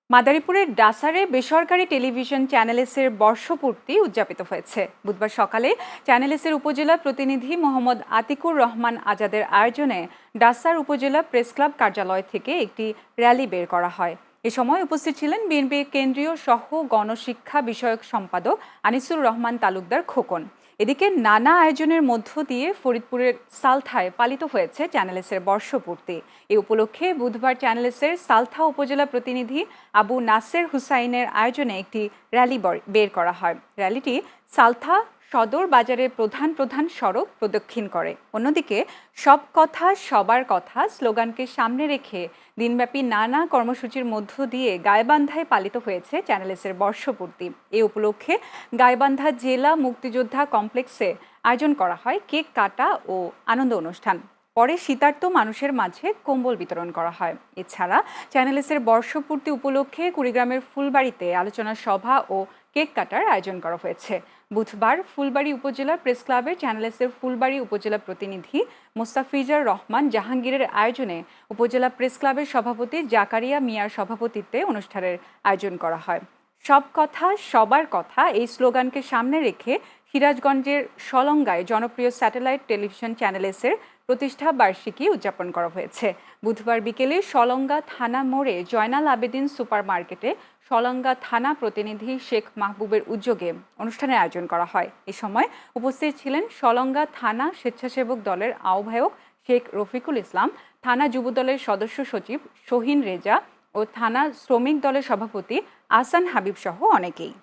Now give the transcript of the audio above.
মাদারীপুরের ডাসারে বেসরকারি টেলিভিশন চ্যানেলসের বর্ষপূর্তি উদযাপিত হয়েছে। বুধবার সকালে চ্যানেলসের উপজেলা প্রতিনিধি মোহাম্মদ আতিকুর রহমান আজাদের আয়োজনে ডাসার উপজেলা প্রেস ক্লাব কার্যালয় থেকে একটি র্যালি বের করা হয়। এ সময় উপস্থিত ছিলেন বিএনপির কেন্দ্রীয় সহ গণশিক্ষা বিষয়ক সম্পাদক আনিসুর রহমান তালুকদার খোকন। এদিকে নানা আয়োজনের মধ্য দিয়ে ফরিদপুরের সালথায় পালিত হয়েছে চ্যানেলসের বর্ষপূর্তি। এ উপলক্ষে বুধবার চ্যানেলসের সালথা উপজেলা প্রতিনিধি আবু নাসের হুসাইনের আয়োজনে একটি র্যালি বের করা হয়। র্যালিটি সালথা সদর বাজারের প্রধান প্রধান সড়ক প্রদক্ষিণ করে। অন্যদিকে সব কথা সবার কথা স্লোগানকে সামনে রেখে দিনব্যাপী নানা কর্মসূচির মধ্য দিয়ে গাইবান্ধায় পালিত হয়েছে চ্যানেলসের বর্ষপূর্তি। এ উপলক্ষে গাইবান্ধা জেলা মুক্তিযোদ্ধা কমপ্লেক্সে আয়োজন করা হয় কেক কাটা ও আনন্দ অনুষ্ঠান। পরে শীতার্ত মানুষের মাঝে কম্বল বিতরণ করা হয়। এছাড়া চ্যানেলসের বর্ষপূর্তি উপলক্ষে কুড়িগ্রামের ফুলবাড়িতে আলোচনা সভা ও কেক কাটার আয়োজন করা হয়েছে। বুধবার ফুলবাড়ি উপজেলা প্রেস ক্লাবের চ্যানেলসের ফুলবাড়ি উপজেলা প্রতিনিধি মোস্তাফিজার রহমান জাহাঙ্গীরের আয়োজনে উপজেলা প্রেস ক্লাবের সভাপতি জাকারিয়া মিয়ার সভাপতিত্বে অনুষ্ঠানের আয়োজন করা হয়। সব কথা সবার কথা এই স্লোগানকে সামনে রেখে সিরাজগঞ্জের সলঙ্গায় জনপ্রিয় স্যাটেলাইট টেলিভিশন চ্যানেলসের প্রতিষ্ঠা বার্ষিকী উদযাপন করা হয়েছে। বুধবার বিকেলে সলঙ্গা থানা মোড়ে জয়নাল আবেদিন সুপার মার্কেটে সলঙ্গা থানা প্রতিনিধি শেখ মাহবুবের উদ্যোগে অনুষ্ঠানের আয়োজন করা হয়। এ সময় উপস্থিত ছিলেন সলঙ্গা থানা স্বেচ্ছাসেবক দলের আহ্বায়ক শেখ রফিকুল ইসলাম, থানা যুবদলের সদস্য সচিব শহীন রেজা ও থানা শ্রমিক দলের সভাপতি আহসান হাবিব সহ অনেকেই।